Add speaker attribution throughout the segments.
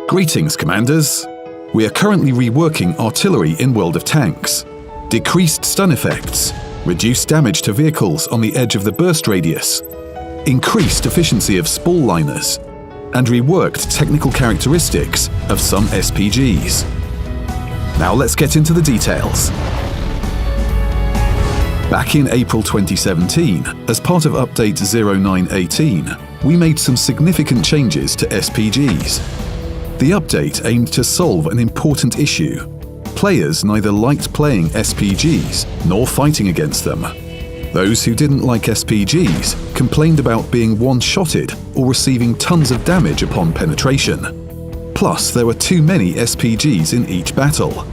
Speaker 1: Greetings, Commanders. We are currently reworking artillery in World of Tanks. Decreased stun effects, reduced damage to vehicles on the edge of the burst radius, increased efficiency of spall liners, and reworked technical characteristics of some SPGs. Now let's get into the details. Back in April 2017, as part of Update 0918, we made some significant changes to SPGs. The update aimed to solve an important issue. Players neither liked playing SPGs nor fighting against them. Those who didn't like SPGs complained about being one-shotted or receiving tons of damage upon penetration. Plus, there were too many SPGs in each battle.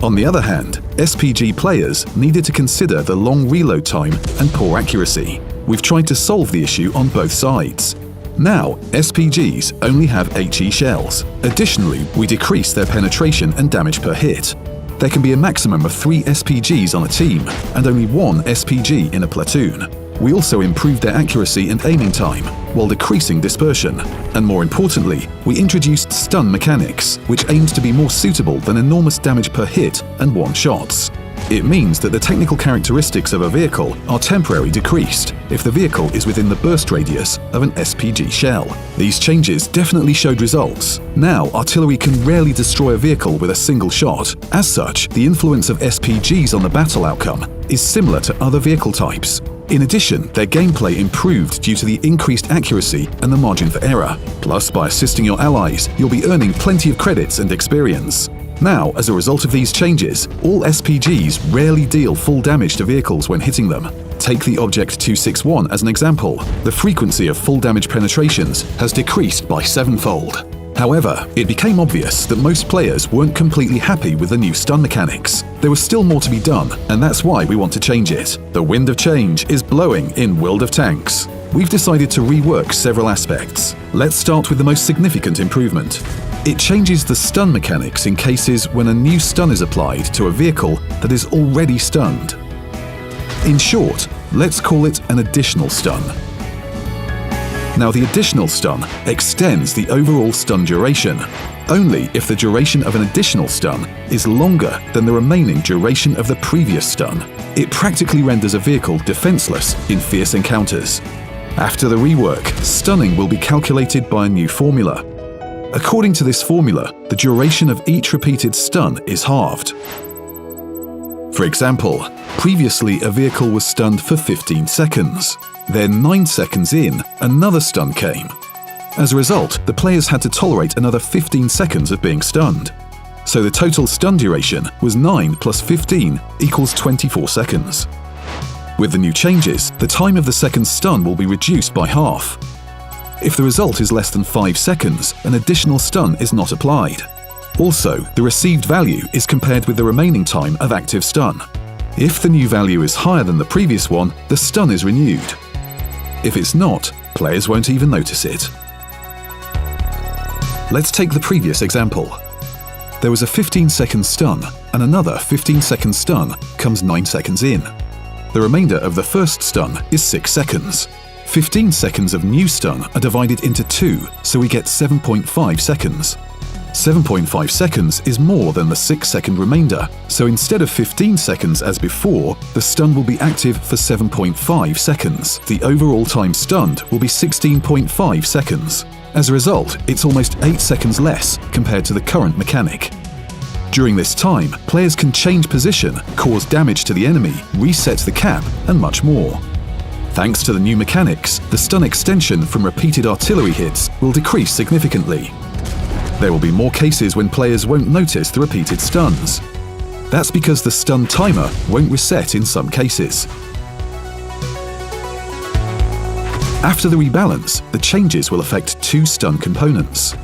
Speaker 1: On the other hand, SPG players needed to consider the long reload time and poor accuracy. We've tried to solve the issue on both sides. Now, SPGs only have HE shells. Additionally, we decrease their penetration and damage per hit. There can be a maximum of 3 SPGs on a team, and only 1 SPG in a platoon. We also improved their accuracy and aiming time, while decreasing dispersion. And more importantly, we introduced stun mechanics, which aimed to be more suitable than enormous damage per hit and one-shots. It means that the technical characteristics of a vehicle are temporarily decreased if the vehicle is within the burst radius of an SPG shell. These changes definitely showed results. Now, artillery can rarely destroy a vehicle with a single shot. As such, the influence of SPGs on the battle outcome is similar to other vehicle types. In addition, their gameplay improved due to the increased accuracy and the margin for error. Plus, by assisting your allies, you'll be earning plenty of credits and experience. Now, as a result of these changes, all SPGs rarely deal full damage to vehicles when hitting them. Take the Object 261 as an example. The frequency of full damage penetrations has decreased by 7-fold. However, it became obvious that most players weren't completely happy with the new stun mechanics. There was still more to be done, and that's why we want to change it. The wind of change is blowing in World of Tanks. We've decided to rework several aspects. Let's start with the most significant improvement. It changes the stun mechanics in cases when a new stun is applied to a vehicle that is already stunned. In short, let's call it an additional stun. Now, the additional stun extends the overall stun duration, only if the duration of an additional stun is longer than the remaining duration of the previous stun. It practically renders a vehicle defenseless in fierce encounters. After the rework, stunning will be calculated by a new formula. According to this formula, the duration of each repeated stun is halved. For example, previously a vehicle was stunned for 15 seconds. Then 9 seconds in, another stun came. As a result, the players had to tolerate another 15 seconds of being stunned. So the total stun duration was 9 plus 15 equals 24 seconds. With the new changes, the time of the second stun will be reduced by half. If the result is less than 5 seconds, an additional stun is not applied. Also, the received value is compared with the remaining time of active stun. If the new value is higher than the previous one, the stun is renewed. If it's not, players won't even notice it. Let's take the previous example. There was a 15-second stun, and another 15-second stun comes 9 seconds in. The remainder of the first stun is 6 seconds. 15 seconds of new stun are divided into 2, so we get 7.5 seconds. 7.5 seconds is more than the 6-second remainder, so instead of 15 seconds as before, the stun will be active for 7.5 seconds. The overall time stunned will be 16.5 seconds. As a result, it's almost 8 seconds less compared to the current mechanic. During this time, players can change position, cause damage to the enemy, reset the cap, and much more. Thanks to the new mechanics, the stun extension from repeated artillery hits will decrease significantly. There will be more cases when players won't notice the repeated stuns. That's because the stun timer won't reset in some cases. After the rebalance, the changes will affect 2 stun components.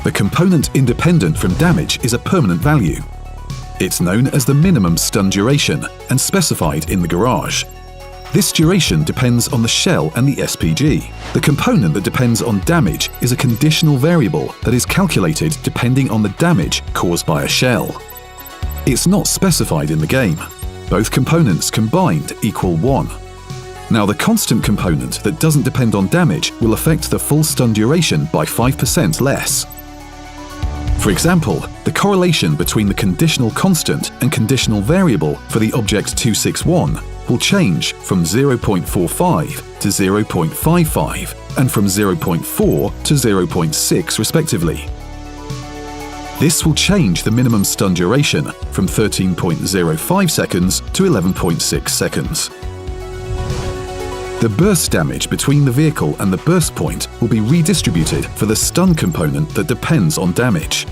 Speaker 1: The component independent from damage is a permanent value. It's known as the minimum stun duration and specified in the garage. This duration depends on the shell and the SPG. The component that depends on damage is a conditional variable that is calculated depending on the damage caused by a shell. It's not specified in the game. Both components combined equal 1. Now, the constant component that doesn't depend on damage will affect the full stun duration by 5% less. For example, the correlation between the conditional constant and conditional variable for the object 261 will change from 0.45 to 0.55 and from 0.4 to 0.6 respectively. This will change the minimum stun duration from 13.05 seconds to 11.6 seconds. The burst damage between the vehicle and the burst point will be redistributed for the stun component that depends on damage.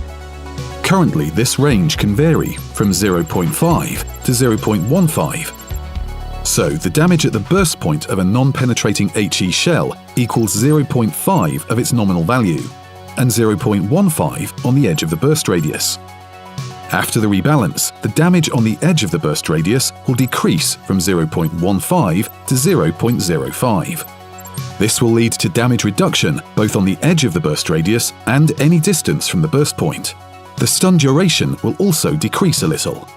Speaker 1: Currently, this range can vary from 0.5 to 0.15. So, the damage at the burst point of a non-penetrating HE shell equals 0.5 of its nominal value, and 0.15 on the edge of the burst radius. After the rebalance, the damage on the edge of the burst radius will decrease from 0.15 to 0.05. This will lead to damage reduction both on the edge of the burst radius and any distance from the burst point. The stun duration will also decrease a little.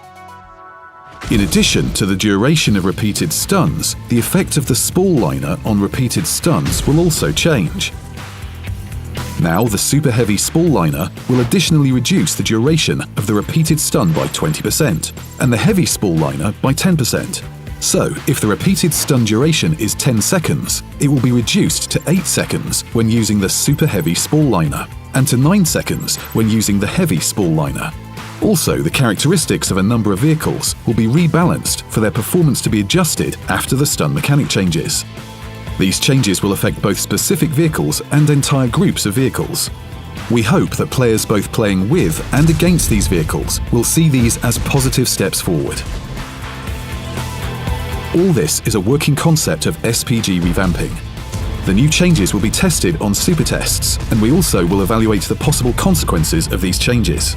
Speaker 1: In addition to the duration of repeated stuns, the effect of the spool liner on repeated stuns will also change. Now, the super heavy spool liner will additionally reduce the duration of the repeated stun by 20% and the heavy spool liner by 10%. So, if the repeated stun duration is 10 seconds, it will be reduced to 8 seconds when using the super heavy spool liner and to 9 seconds when using the heavy spool liner. Also, the characteristics of a number of vehicles will be rebalanced for their performance to be adjusted after the stun mechanic changes. These changes will affect both specific vehicles and entire groups of vehicles. We hope that players both playing with and against these vehicles will see these as positive steps forward. All this is a working concept of SPG revamping. The new changes will be tested on super tests, and we also will evaluate the possible consequences of these changes.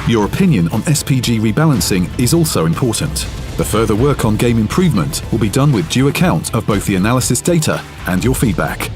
Speaker 1: Your opinion on SPG rebalancing is also important. The further work on game improvement will be done with due account of both the analysis data and your feedback.